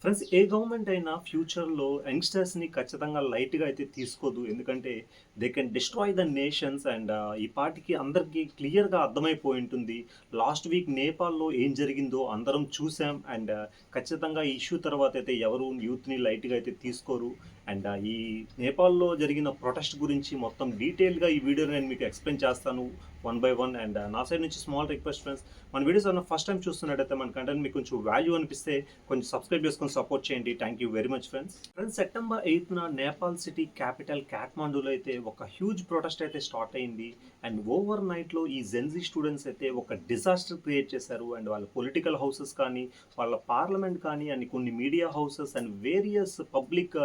Friends ఏ government అయినా ఫ్యూచర్‌లో యంగ్‌స్టర్స్‌ని ఖచ్చితంగా లైట్‌గా అయితే తీసుకోదు. ఎందుకంటే they can destroy the nations and ఈ పాటికి అందరికీ క్లియర్‌గా అర్థమైపోయి ఉంటుంది. లాస్ట్ వీక్ నేపాల్‌లో ఏం జరిగిందో అందరం చూసాం. అండ్ ఖచ్చితంగా ఈ ఇష్యూ తర్వాత అయితే ఎవరు యూత్‌ని లైట్‌గా అయితే తీసుకోరు. అండ్ ఈ నేపాల్‌లో జరిగిన ప్రొటెస్ట్ గురించి మొత్తం డీటెయిల్‌గా ఈ వీడియోలో నేను మీకు ఎక్స్‌ప్లెయిన్ చేస్తాను వన్ బై వన్. అండ్ నా సైడ్ నుంచి స్మాల్ రిక్వెస్ట్ ఫ్రెండ్స్, మన వీడియోస్ ఏమన్నా ఫస్ట్ టైం చూస్తున్నట్టయితే మన కంటెంట్ మీకు కొంచెం వాల్యూ అనిపిస్తే కొంచెం సబ్స్క్రైబ్ చేసుకొని సపోర్ట్ చేయండి. Thank you very much friends. Friends September 8న నేపాల్ సిటీ క్యాపిటల్ కాఠ్మండూలో అయితే ఒక హ్యూజ్ ప్రొటెస్ట్ అయితే స్టార్ట్ అయింది. అండ్ ఓవర్ నైట్లో ఈ జెన్జీ స్టూడెంట్స్ అయితే ఒక డిజాస్టర్ క్రియేట్ చేశారు. అండ్ వాళ్ళ పొలిటికల్ హౌసెస్ కానీ, వాళ్ళ పార్లమెంట్ కానీ, అండ్ కొన్ని media houses and various public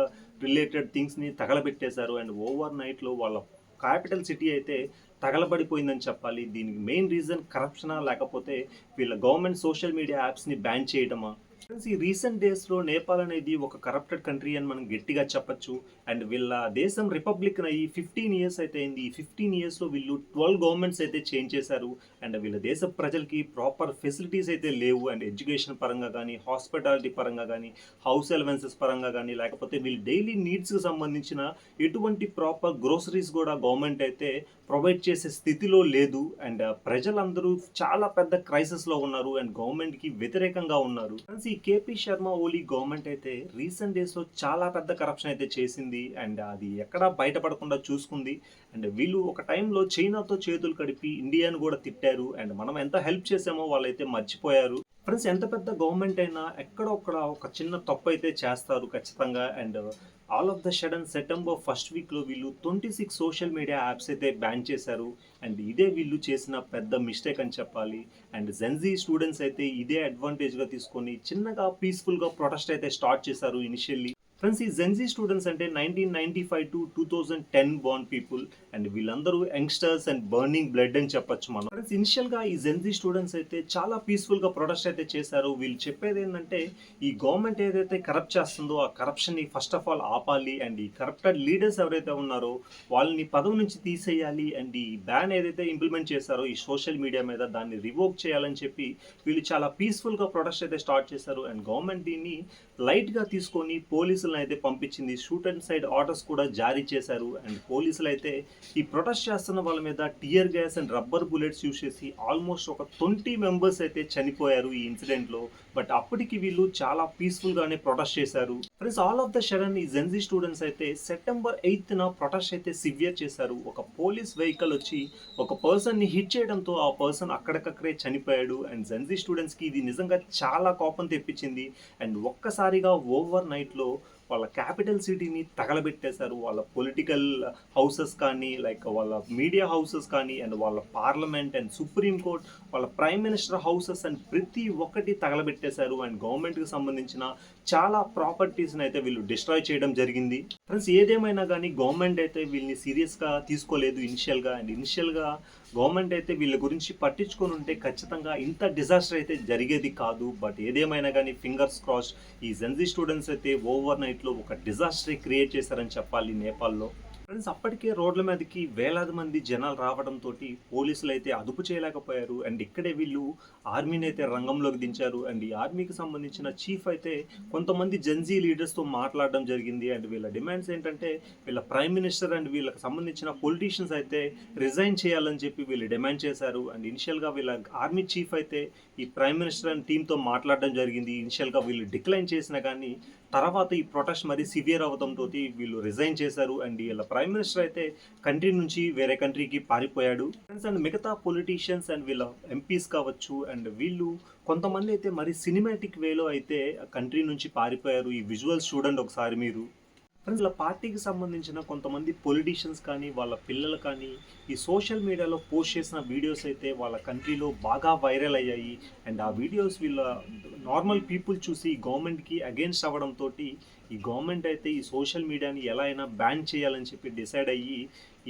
related థింగ్స్ని తగలబెట్టేశారు. అండ్ ఓవర్ నైట్లో వాళ్ళ క్యాపిటల్ సిటీ అయితే తగలబడిపోయిందని చెప్పాలి. దీనికి మెయిన్ రీజన్ కరప్షనా, లేకపోతే వీళ్ళ గవర్నమెంట్ సోషల్ మీడియా యాప్స్ని బ్యాన్ చేయడమా? ఫ్రెండ్స్ ఈ రీసెంట్ డేస్లో నేపాల్ అనేది ఒక కరప్టెడ్ కంట్రీ అని మనం గట్టిగా చెప్పొచ్చు. అండ్ వీళ్ళ దేశం రిపబ్లిక్ అయ్యి 15 ఇయర్స్ అయితే అయింది. ఈ 15 ఇయర్స్లో వీళ్ళు 12 గవర్నమెంట్స్ అయితే చేంజ్ చేశారు. అండ్ వీళ్ళ దేశ ప్రజలకి ప్రాపర్ ఫెసిలిటీస్ అయితే లేవు. అండ్ ఎడ్యుకేషన్ పరంగా కానీ, హాస్పిటాలిటీ పరంగా కానీ, హౌస్ అలవెన్సెస్ పరంగా కానీ, లేకపోతే వీళ్ళ డైలీ నీడ్స్కి సంబంధించిన ఎటువంటి ప్రాపర్ గ్రోసరీస్ కూడా గవర్నమెంట్ అయితే ప్రొవైడ్ చేసే స్థితిలో లేదు. అండ్ ప్రజలందరూ చాలా పెద్ద క్రైసిస్లో ఉన్నారు. అండ్ గవర్నమెంట్కి వ్యతిరేకంగా ఉన్నారు. ఫ్రెండ్స్ ఈ కేపీ శర్మ ఓలీ గవర్నమెంట్ అయితే రీసెంట్ డేస్లో చాలా పెద్ద కరప్షన్ అయితే చేసింది. అండ్ అది ఎక్కడా బయటపడకుండా చూసుకుంది. అండ్ వీళ్ళు ఒక టైంలో చైనాతో చేతులు కడిపి ఇండియాను కూడా తిట్టారు. అండ్ మనం ఎంత హెల్ప్ చేసామో వాళ్ళైతే మర్చిపోయారు. ఫ్రెండ్స్ ఎంత పెద్ద గవర్నమెంట్ అయినా ఎక్కడొక్కడ ఒక చిన్న తప్పు అయితే చేస్తారు ఖచ్చితంగా. And all of the sudden September first వీక్లో వీళ్ళు 26 సోషల్ మీడియా యాప్స్ అయితే బ్యాన్ చేశారు. అండ్ ఇదే వీళ్ళు చేసిన పెద్ద మిస్టేక్ అని చెప్పాలి. అండ్ జెన్జీ స్టూడెంట్స్ అయితే ఇదే అడ్వాంటేజ్గా తీసుకొని చిన్నగా పీస్ఫుల్గా ప్రొటెస్ట్ అయితే స్టార్ట్ చేశారు ఇనిషియల్లీ. ఫ్రెండ్స్ ఈ జెన్జీ స్టూడెంట్స్ అంటే 1995 టు 2010 బార్న్ పీపుల్. అండ్ వీళ్ళందరూ యంగ్స్టర్స్ అండ్ బర్నింగ్ బ్లడ్ అని చెప్పొచ్చు మనం. ఫ్రెండ్స్ ఇనిషియల్గా ఈ జెన్జీ స్టూడెంట్స్ అయితే చాలా పీస్ఫుల్గా ప్రొటెస్ట్ అయితే చేశారు. వీళ్ళు చెప్పేది ఏంటంటే ఈ గవర్నమెంట్ ఏదైతే కరప్ట్ చేస్తుందో ఆ కరప్షన్ని ఫస్ట్ ఆఫ్ ఆల్ ఆపాలి. అండ్ ఈ కరప్టెడ్ లీడర్స్ ఎవరైతే ఉన్నారో వాళ్ళని పదవి నుంచి తీసేయాలి. అండ్ ఈ బ్యాన్ ఏదైతే ఇంప్లిమెంట్ చేశారో ఈ సోషల్ మీడియా మీద దాన్ని రివోక్ చేయాలని చెప్పి వీళ్ళు చాలా పీస్ఫుల్గా ప్రొటెస్ట్ అయితే స్టార్ట్ చేశారు. అండ్ గవర్నమెంట్ దీన్ని లైట్గా తీసుకొని పోలీసులను అయితే పంపించింది. షూట్ అండ్ సైడ్ ఆర్డర్స్ కూడా జారీ చేశారు. అండ్ పోలీసులు అయితే ఈ ప్రొటెస్ట్ చేస్తున్న వాళ్ళ మీద tear gas and rubber bullets use చేసి ఆల్మోస్ట్ ఒక 20 మెంబర్స్ అయితే చనిపోయారు ఈ ఇన్సిడెంట్లో. బట్ అప్పటికి వీళ్ళు చాలా పీస్ఫుల్గానే ప్రొటెస్ట్ చేశారు. Friends all of the sudden ఈ జెన్జీ స్టూడెంట్స్ అయితే సెప్టెంబర్ 8న ప్రొటెస్ట్ అయితే సివియర్ చేశారు. ఒక పోలీస్ వెహికల్ వచ్చి ఒక పర్సన్ని హిట్ చేయడంతో ఆ పర్సన్ అక్కడికక్కడే చనిపోయాడు. అండ్ జెన్జీ స్టూడెంట్స్కి ఇది నిజంగా చాలా కోపం తెప్పించింది. అండ్ ఒక్కసారిగా ఓవర్ నైట్లో వాళ్ళ క్యాపిటల్ సిటీని తగలబెట్టేశారు. వాళ్ళ పొలిటికల్ హౌసెస్ కానీ, లైక్ వాళ్ళ మీడియా హౌసెస్ కానీ, అండ్ వాళ్ళ పార్లమెంట్ అండ్ సుప్రీం కోర్ట్, వాళ్ళ ప్రైమ్ మినిస్టర్ హౌసెస్ అండ్ ప్రతి ఒక్కటి తగలబెట్టేశారు. అండ్ గవర్నమెంట్కి సంబంధించిన చాలా ప్రాపర్టీస్ని అయితే వీళ్ళు డిస్ట్రాయ్ చేయడం జరిగింది. ఫ్రెండ్స్ ఏదేమైనా కానీ గవర్నమెంట్ అయితే వీళ్ళని సీరియస్గా తీసుకోలేదు ఇనిషియల్గా. అండ్ ఇనిషియల్గా గవర్నమెంట్ అయితే వీళ్ళ గురించి పట్టించుకొని ఉంటే ఖచ్చితంగా ఇంత డిజాస్టర్ అయితే జరిగేది కాదు. బట్ ఏదేమైనా కానీ ఫింగర్స్ క్రాస్, ఈ జెన్జీ స్టూడెంట్స్ అయితే ఓవర్ నైట్లో ఒక డిజాస్టర్ క్రియేట్ చేశారని చెప్పాలి నేపాల్లో. ఫ్రెండ్స్ అప్పటికే రోడ్ల మీదకి వేలాది మంది జనాలు రావడంతో పోలీసులు అయితే అదుపు చేయలేకపోయారు. అండ్ ఇక్కడే వీళ్ళు ఆర్మీని అయితే రంగంలోకి దించారు. అండ్ ఈ ఆర్మీకి సంబంధించిన చీఫ్ అయితే కొంతమంది జెన్జీ లీడర్స్తో మాట్లాడడం జరిగింది. అండ్ వీళ్ళ డిమాండ్స్ ఏంటంటే వీళ్ళ ప్రైమ్ మినిస్టర్ అండ్ వీళ్ళకి సంబంధించిన పొలిటీషియన్స్ అయితే రిజైన్ చేయాలని చెప్పి వీళ్ళు డిమాండ్ చేశారు. అండ్ ఇనిషియల్గా వీళ్ళ ఆర్మీ చీఫ్ అయితే ఈ ప్రైమ్ మినిస్టర్ అండ్ టీంతో మాట్లాడడం జరిగింది. ఇనిషియల్గా వీళ్ళు డిక్లైన్ చేసినా కానీ తర్వాత ఈ ప్రొటెస్ట్ మరీ సివియర్ అవడంతో వీళ్ళు రిజైన్ చేశారు. అండ్ వీళ్ళ ప్రైమ్ మినిస్టర్ అయితే కంట్రీ నుంచి వేరే కంట్రీకి పారిపోయాడు. ఫ్రెండ్స్ అండ్ మిగతా పొలిటీషియన్స్ అండ్ వీళ్ళ ఎంపీస్ కావచ్చు అండ్ వీళ్ళు కొంతమంది అయితే మరి సినిమాటిక్ వేలో అయితే కంట్రీ నుంచి పారిపోయారు. ఈ విజువల్స్ చూడండి ఒకసారి మీరు. ఫ్రెండ్స్ ఇలా పార్టీకి సంబంధించిన కొంతమంది పొలిటీషియన్స్ కానీ వాళ్ళ పిల్లలు కానీ ఈ సోషల్ మీడియాలో పోస్ట్ చేసిన వీడియోస్ అయితే వాళ్ళ కంట్రీలో బాగా వైరల్ అయ్యాయి. అండ్ ఆ వీడియోస్ వీళ్ళ నార్మల్ పీపుల్ చూసి గవర్నమెంట్కి అగేన్స్ట్ అవ్వడంతో ఈ గవర్నమెంట్ అయితే ఈ సోషల్ మీడియాని ఎలా అయినా బ్యాన్ చేయాలని చెప్పి డిసైడ్ అయ్యి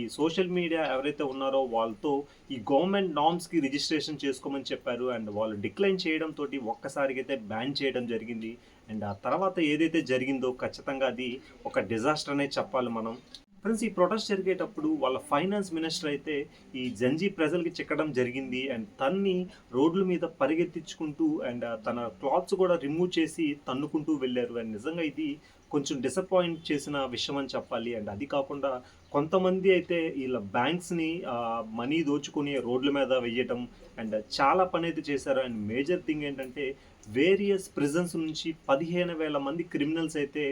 ఈ సోషల్ మీడియా ఎవరైతే ఉన్నారో వాళ్ళతో ఈ గవర్నమెంట్ నామ్స్కి రిజిస్ట్రేషన్ చేసుకోమని చెప్పారు. అండ్ వాళ్ళు డిక్లైన్ చేయడంతో ఒక్కసారిగా అయితే బ్యాన్ చేయడం జరిగింది. అండ్ ఆ తర్వాత ఏదైతే జరిగిందో ఖచ్చితంగా అది ఒక డిజాస్టర్ అనే చెప్పాలి మనం. ఫ్రెండ్స్ ఈ ప్రొటెస్ట్ జరిగేటప్పుడు వాళ్ళ ఫైనాన్స్ మినిస్టర్ అయితే ఈ జంజీ ప్రజలకి చిక్కడం జరిగింది అండ్ తన్ని రోడ్ల మీద పరిగెత్తించుకుంటూ అండ్ తన క్లాత్స్ కూడా రిమూవ్ చేసి తన్నుకుంటూ వెళ్ళారు అండ్ నిజంగా ఇది కొంచెం డిసప్పాయింట్ చేసిన విషయం అని చెప్పాలి అండ్ అది కాకుండా కొంతమంది అయితే వీళ్ళ బ్యాంక్స్ని మనీ దోచుకొని రోడ్ల మీద వెయ్యటం అండ్ చాలా పని అయితే చేశారు అండ్ మేజర్ థింగ్ ఏంటంటే వేరియస్ ప్రిజన్స్ నుంచి 15,000 మంది క్రిమినల్స్ అయితే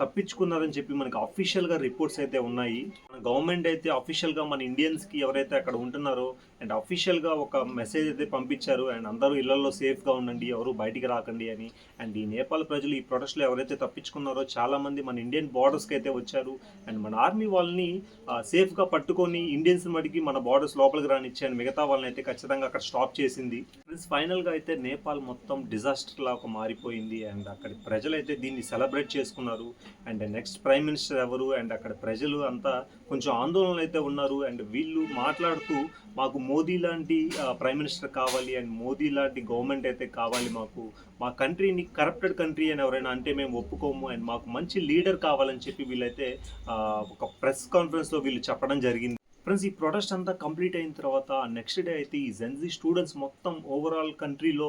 తప్పించుకున్నారని చెప్పి మనకి అఫీషియల్గా రిపోర్ట్స్ అయితే ఉన్నాయి. మన గవర్నమెంట్ అయితే అఫీషియల్గా మన ఇండియన్స్కి ఎవరైతే అక్కడ ఉంటున్నారో అండ్ అఫీషియల్గా ఒక మెసేజ్ అయితే పంపించారు అండ్ అందరూ ఇళ్లలో సేఫ్గా ఉండండి, ఎవరు బయటికి రాకండి అని. అండ్ ఈ నేపాల్ ప్రజలు ఈ ప్రొటెస్ట్లో ఎవరైతే తప్పించుకున్నారో చాలామంది మన ఇండియన్ బార్డర్స్కి అయితే వచ్చారు అండ్ మన ఆర్మీ వాళ్ళని సేఫ్గా పట్టుకొని ఇండియన్స్ మటుకి మన బార్డర్స్ లోపలికి రానిచ్చాను, మిగతా వాళ్ళని అయితే ఖచ్చితంగా అక్కడ స్టాప్ చేసింది. ఫ్రెండ్స్ ఫైనల్గా అయితే నేపాల్ మొత్తం డిజాస్టర్ లాగా మారిపోయింది అండ్ అక్కడి ప్రజలు అయితే దీన్ని సెలబ్రేట్ చేసుకున్నారు అండ్ నెక్స్ట్ ప్రైమ్ మినిస్టర్ ఎవరు అండ్ అక్కడ ప్రజలు అంతా కొంచెం ఆందోళనలు అయితే ఉన్నారు అండ్ వీళ్ళు మాట్లాడుతూ మాకు మోదీ లాంటి ప్రైమ్ మినిస్టర్ కావాలి అండ్ మోదీ లాంటి గవర్నమెంట్ అయితే కావాలి, మా కంట్రీని కరప్టెడ్ కంట్రీ అని ఎవరైనా అంటే మేము ఒప్పుకోము అండ్ మాకు మంచి లీడర్ కావాలని చెప్పి వీళ్ళైతే ఒక ప్రెస్ కాన్ఫరెన్స్లో వీళ్ళు చెప్పడం జరిగింది. ఫ్రెండ్స్ ఈ ప్రొటెస్ట్ అంతా కంప్లీట్ అయిన తర్వాత నెక్స్ట్ డే అయితే ఈ జెన్జీ స్టూడెంట్స్ మొత్తం ఓవరాల్ కంట్రీలో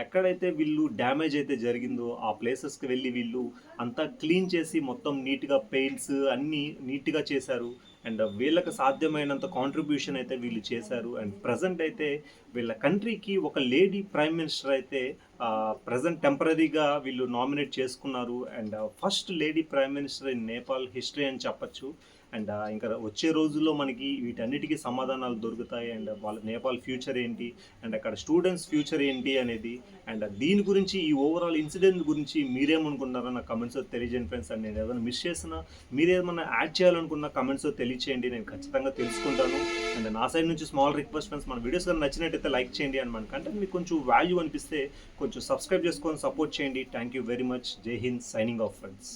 ఎక్కడైతే వీళ్ళు డ్యామేజ్ అయితే జరిగిందో ఆ ప్లేసెస్కి వెళ్ళి వీళ్ళు అంతా క్లీన్ చేసి మొత్తం నీట్గా పెయింట్స్ అన్నీ నీట్గా చేశారు అండ్ వీళ్ళకి సాధ్యమైనంత కాంట్రిబ్యూషన్ అయితే వీళ్ళు చేశారు అండ్ ప్రజెంట్ అయితే వీళ్ళ కంట్రీకి ఒక లేడీ ప్రైమ్ మినిస్టర్ అయితే ప్రజెంట్ టెంపరీగా వీళ్ళు నామినేట్ చేసుకున్నారు and first lady prime minister in Nepal history అని చెప్పచ్చు. అండ్ ఇంకా వచ్చే రోజుల్లో మనకి వీటన్నిటికీ సమాధానాలు దొరుకుతాయి అండ్ వాళ్ళ నేపాల్ ఫ్యూచర్ ఏంటి అండ్ అక్కడ స్టూడెంట్స్ ఫ్యూచర్ ఏంటి అనేది అండ్ దీని గురించి ఈ ఓవరాల్ ఇన్సిడెంట్ గురించి మీరేమనుకుంటున్నారో నా కమెంట్స్లో తెలియజేయండి ఫ్రెండ్స్. అండ్ నేను ఏదైనా మిస్ చేసినా మీరేమన్నా యాడ్ చేయాలనుకున్న కమెంట్స్లో తెలియచేయండి, నేను ఖచ్చితంగా తెలుసుకుంటాను. అండ్ నా సైడ్ నుంచి స్మాల్ రిక్వెస్ట్ ఫ్రెండ్స్, మన వీడియోస్ కానీ నచ్చినట్టయితే లైక్ చేయండి అండ్ మన కంటెంట్ మీకు కొంచెం వాల్యూ అనిపిస్తే కొంచెం సబ్స్క్రైబ్ చేసుకొని సపోర్ట్ చేయండి. Thank you very much. జై హింద్. Signing off friends.